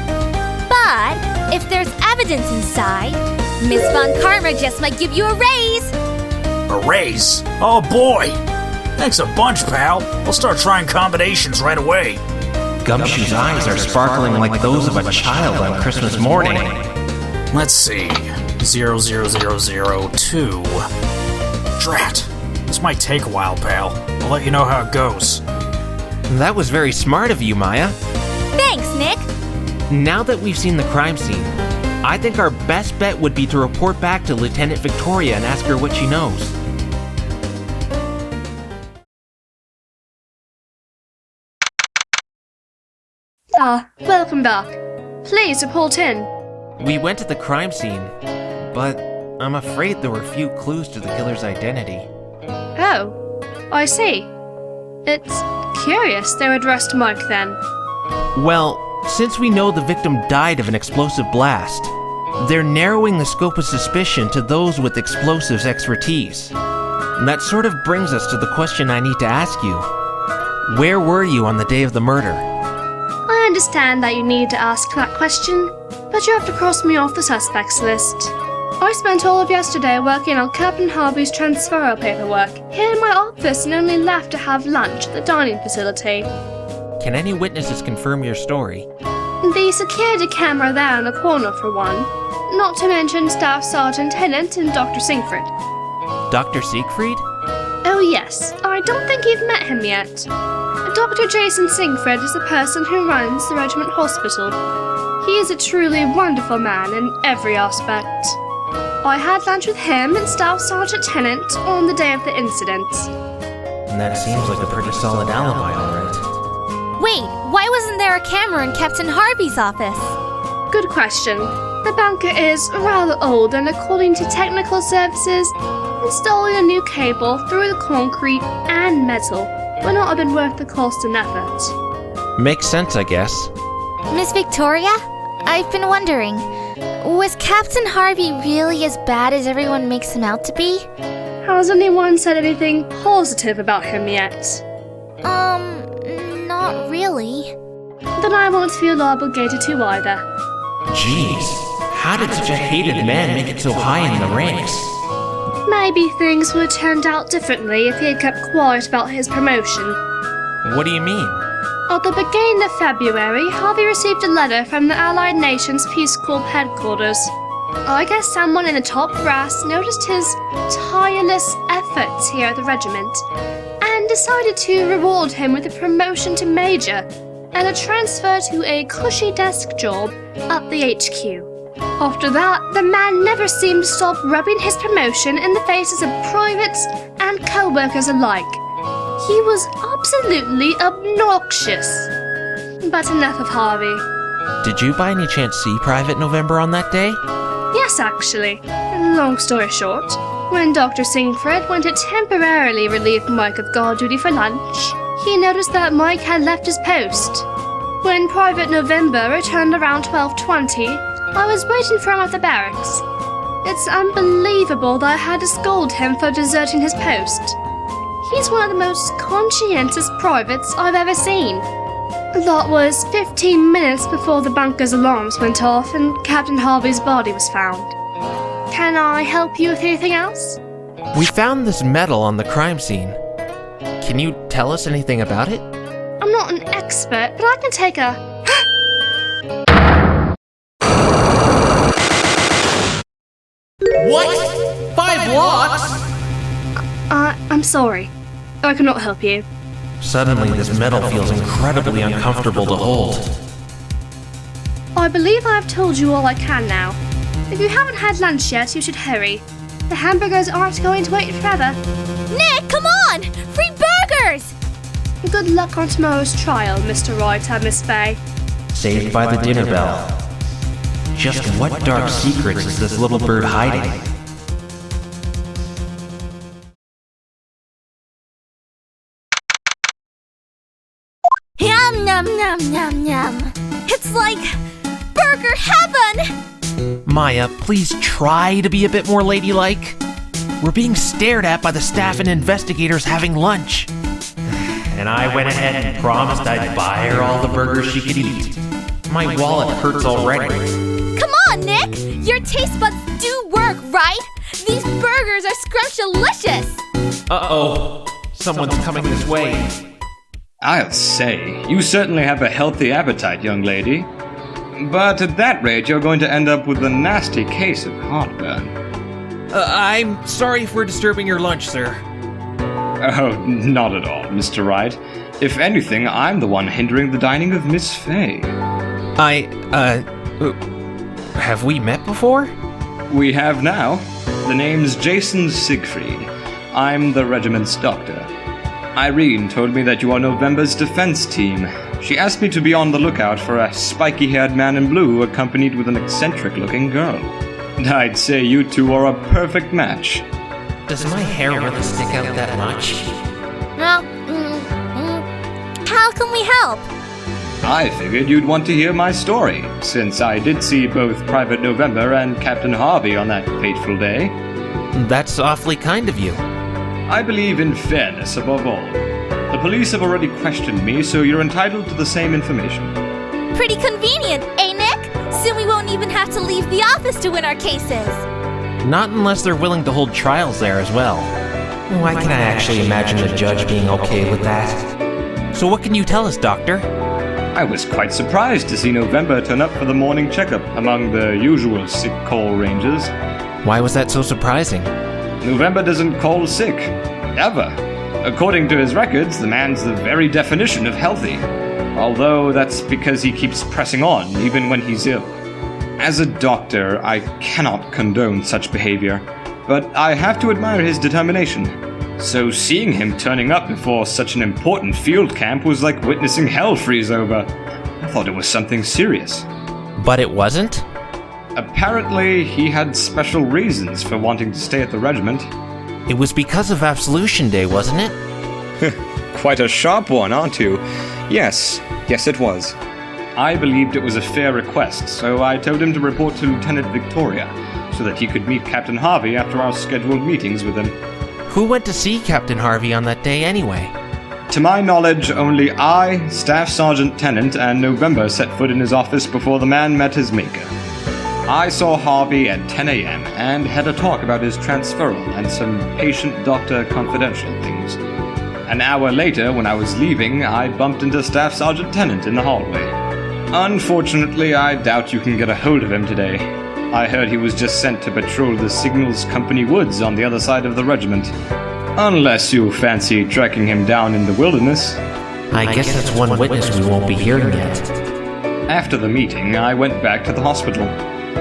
But if there's evidence inside, Miss Von Karma just might give you a raise. A raise? Oh boy! Thanks a bunch, pal. I'll start trying combinations right away. Gumshoe's eyes are sparkling like those of a child on Christmas morning. Let's see. 00002. Drat. This might take a while, pal. I'll let you know how it goes. That was very smart of you, Maya. Thanks, Nick. Now that we've seen the crime scene, I think our best bet would be to report back to Lieutenant Victoria and ask her what she knows. Welcome back. Please report in. We went to the crime scene, but I'm afraid there were few clues to the killer's identity. Oh, I see. It's curious they were dressed Mike then. Well, since we know the victim died of an explosive blast, they're narrowing the scope of suspicion to those with explosives expertise. And that sort of brings us to the question I need to ask you. Where were you on the day of the murder? I understand that you need to ask that question, but you have to cross me off the suspects list. I spent all of yesterday working on Captain Harvey's transferal paperwork here in my office and only left to have lunch at the dining facility. Can any witnesses confirm your story? The security camera there in the corner for one, not to mention Staff Sergeant Tennant and Dr. Siegfried. Dr. Siegfried? Oh yes, I don't think you've met him yet. Dr. Jason Siegfried is the person who runs the regiment hospital. He is a truly wonderful man in every aspect. I had lunch with him and Staff Sergeant Tennant on the day of the incident. And that seems like a pretty solid alibi, alright. Wait, why wasn't there a camera in Captain Harvey's office? Good question. The bunker is rather old and according to technical services, installing a new cable through the concrete and metal would not have been worth the cost and effort. Makes sense, I guess. Miss Victoria, I've been wondering, was Captain Harvey really as bad as everyone makes him out to be? Has anyone said anything positive about him yet? Not really. Then I won't feel obligated to either. Jeez, how did such a hated man make it so high in the ranks? Maybe things would have turned out differently if he had kept quiet about his promotion. What do you mean? At the beginning of February, Harvey received a letter from the Allied Nations Peace Corps headquarters. I guess someone in the top brass noticed his tireless efforts here at the regiment and decided to reward him with a promotion to major and a transfer to a cushy desk job up the HQ. After that, the man never seemed to stop rubbing his promotion in the faces of privates and co-workers alike. He was absolutely obnoxious. But enough of Harvey. Did you by any chance see Private November on that day? Yes, actually. Long story short, when Dr. Singfred went to temporarily relieve Mike of guard duty for lunch, he noticed that Mike had left his post. When Private November returned around 12:20, I was waiting for him at the barracks. It's unbelievable that I had to scold him for deserting his post. He's one of the most conscientious privates I've ever seen. That was 15 minutes before the bunker's alarms went off and Captain Harvey's body was found. Can I help you with anything else? We found this medal on the crime scene. Can you tell us anything about it? I'm not an expert, but I can take a... What? 5 blocks? I'm sorry. I cannot help you. Suddenly, this medal feels incredibly uncomfortable to hold. I believe I have told you all I can now. If you haven't had lunch yet, you should hurry. The hamburgers aren't going to wait forever. Nick, come on! Free burgers! Good luck on tomorrow's trial, Mr. Wright and Miss Fay. Saved by the dinner bell. Just what dark secrets is this little bird hiding? Yum, yum, yum, yum, yum. It's like burger heaven! Maya, please try to be a bit more ladylike. We're being stared at by the staff and investigators having lunch. And I went ahead and promised I'd buy her all the burgers she could eat. My wallet hurts already. Come on, Nick! Your taste buds do work, right? These burgers are scrumptious! Uh-oh. Someone's coming this way. I'll say, you certainly have a healthy appetite, young lady. But at that rate, you're going to end up with a nasty case of heartburn. I'm sorry for disturbing your lunch, sir. Oh, not at all, Mr. Wright. If anything, I'm the one hindering the dining of Miss Fay. Have we met before? We have now. The name's Jason Siegfried. I'm the regiment's doctor. Irene told me that you are November's defense team. She asked me to be on the lookout for a spiky-haired man in blue accompanied with an eccentric-looking girl. I'd say you two are a perfect match. Does my hair really stick out that much? Well, how can we help? I figured you'd want to hear my story, since I did see both Private November and Captain Harvey on that fateful day. That's awfully kind of you. I believe in fairness above all. The police have already questioned me, so you're entitled to the same information. Pretty convenient, eh, Nick? Soon we won't even have to leave the office to win our cases. Not unless they're willing to hold trials there as well. Why can I actually imagine the judge being okay with that? So what can you tell us, Doctor? I was quite surprised to see November turn up for the morning checkup among the usual sick call rangers. Why was that so surprising? November doesn't call sick. Ever. According to his records, the man's the very definition of healthy. Although that's because he keeps pressing on, even when he's ill. As a doctor, I cannot condone such behavior, but I have to admire his determination. So seeing him turning up before such an important field camp was like witnessing hell freeze over. I thought it was something serious. But it wasn't? Apparently, he had special reasons for wanting to stay at the regiment. It was because of Absolution Day, wasn't it? Quite a sharp one, aren't you? Yes it was. I believed it was a fair request, so I told him to report to Lieutenant Victoria, so that he could meet Captain Harvey after our scheduled meetings with him. Who went to see Captain Harvey on that day anyway? To my knowledge, only I, Staff Sergeant Tennant, and November set foot in his office before the man met his maker. I saw Harvey at 10 a.m. and had a talk about his transferal and some patient-doctor confidential things. An hour later, when I was leaving, I bumped into Staff Sergeant Tennant in the hallway. Unfortunately, I doubt you can get a hold of him today. I heard he was just sent to patrol the Signals Company woods on the other side of the regiment. Unless you fancy tracking him down in the wilderness. I guess that's one witness we won't be hearing yet. After the meeting, I went back to the hospital.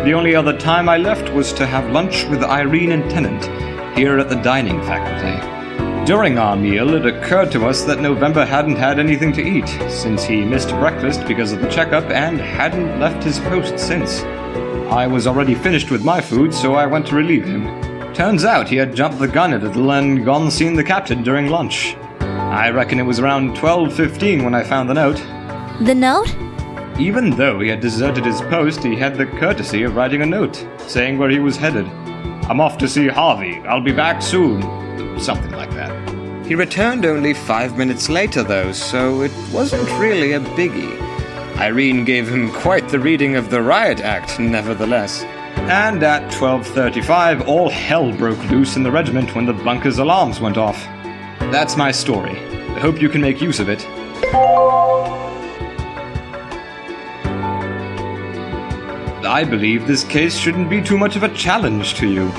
The only other time I left was to have lunch with Irene and Tennant, here at the dining faculty. During our meal, it occurred to us that November hadn't had anything to eat, since he missed breakfast because of the checkup and hadn't left his post since. I was already finished with my food, so I went to relieve him. Turns out he had jumped the gun a little and gone seen the captain during lunch. I reckon it was around 12:15 when I found the note. The note? Even though he had deserted his post, he had the courtesy of writing a note, saying where he was headed. "I'm off to see Harvey. I'll be back soon." Something like that. He returned only 5 minutes later, though, so it wasn't really a biggie. Irene gave him quite the reading of the Riot Act, nevertheless. And at 12:35, all hell broke loose in the regiment when the bunker's alarms went off. That's my story. I hope you can make use of it. I believe this case shouldn't be too much of a challenge to you.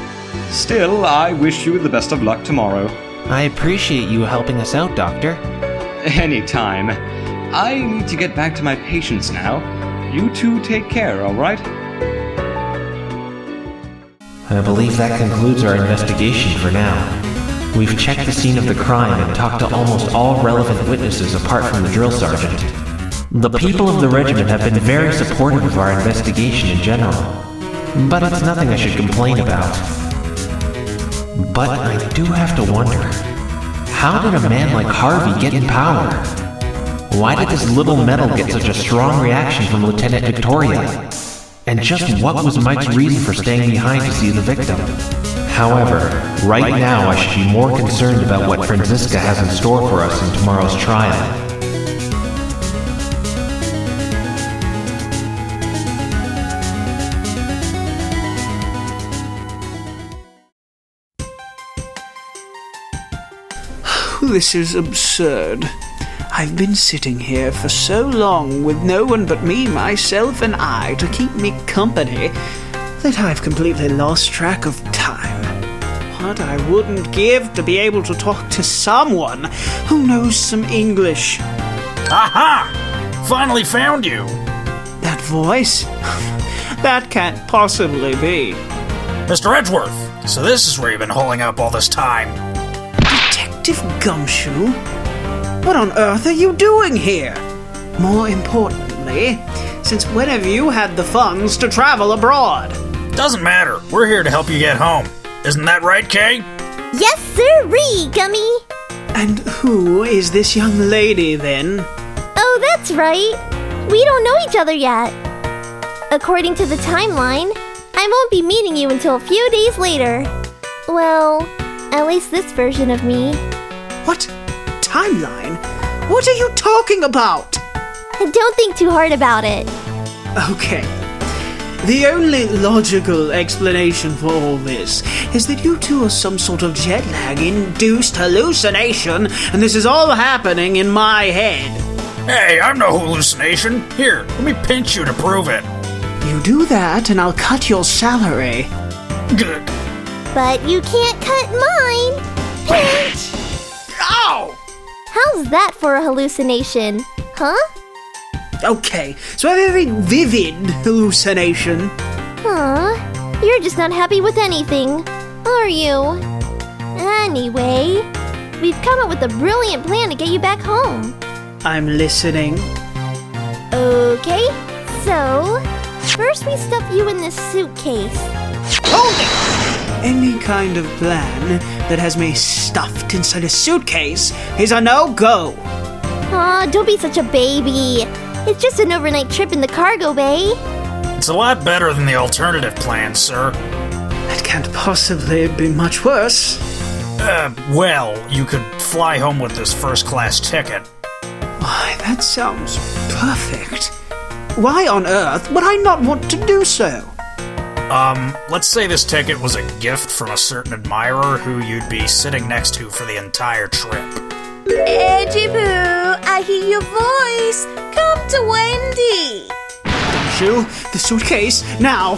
Still, I wish you the best of luck tomorrow. I appreciate you helping us out, Doctor. Anytime. I need to get back to my patients now. You two take care, alright? I believe that concludes our investigation for now. We've checked the scene of the crime and talked to almost all relevant witnesses apart from the drill sergeant. The people of the regiment have been very supportive of our investigation in general, but it's nothing I should complain about. But I do have to wonder, how did a man like Harvey get in power? Why did this little metal get such a strong reaction from Lieutenant Victoria? And just what was Mike's reason for staying behind to see the victim? However, right now I should be more concerned about what Franziska has in store for us in tomorrow's trial. This is absurd. I've been sitting here for so long with no one but me, myself, and I to keep me company that I've completely lost track of time. What I wouldn't give to be able to talk to someone who knows some English. Aha! Finally found you! That voice? That can't possibly be. Mr. Edgeworth, so this is where you've been holing up all this time. Detective Gumshoe? What on earth are you doing here? More importantly, since when have you had the funds to travel abroad? Doesn't matter. We're here to help you get home. Isn't that right, Kay? Yes, sirree, Gummy! And who is this young lady, then? Oh, that's right. We don't know each other yet. According to the timeline, I won't be meeting you until a few days later. Well, at least this version of me. What? Timeline? What are you talking about? Don't think too hard about it. Okay. The only logical explanation for all this is that you two are some sort of jet lag-induced hallucination, and this is all happening in my head. Hey, I'm no hallucination. Here, let me pinch you to prove it. You do that, and I'll cut your salary. Good. But you can't cut mine. Pinch! Ow! How's that for a hallucination? Huh? Okay, so a very vivid hallucination. Huh? You're just not happy with anything, are you? Anyway, we've come up with a brilliant plan to get you back home. I'm listening. Okay, so first we stuff you in this suitcase. Hold it! Any kind of plan that has me stuffed inside a suitcase is a no-go. Aw, don't be such a baby. It's just an overnight trip in the cargo bay. It's a lot better than the alternative plan, sir. That can't possibly be much worse. Well, you could fly home with this first-class ticket. Why, that sounds perfect. Why on earth would I not want to do so? Let's say this ticket was a gift from a certain admirer who you'd be sitting next to for the entire trip. Edgy Poo, I hear your voice. Come to Wendy. Gumshoe, the suitcase, now.